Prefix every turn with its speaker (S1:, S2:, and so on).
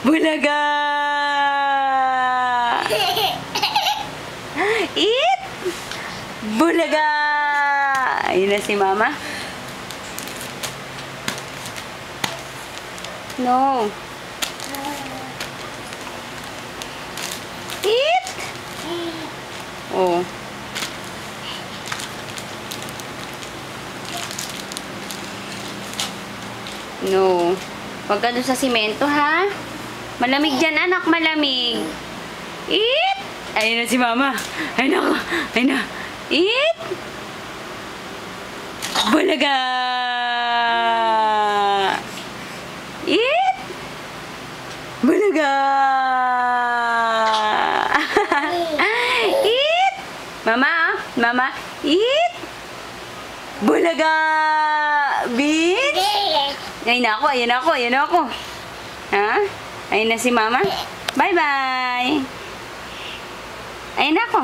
S1: Bulaga! Eat! Bulaga! Ayun na si Mama. No. Eat! Oh. No. Huwag ka doon sa simento, ha? Malamig dyan, anak. Malamig. Eat! Ayun na si Mama. Ayun ako. Ayun na. Eat! Bulaga! Eat! Bulaga! Eat! Mama, Mama. Eat! Bulaga! Bitch! Ayun na ako, ayun na ako, ayun na ako. Ha? Ayun na si Mama. Bye-bye! Ayun na ako.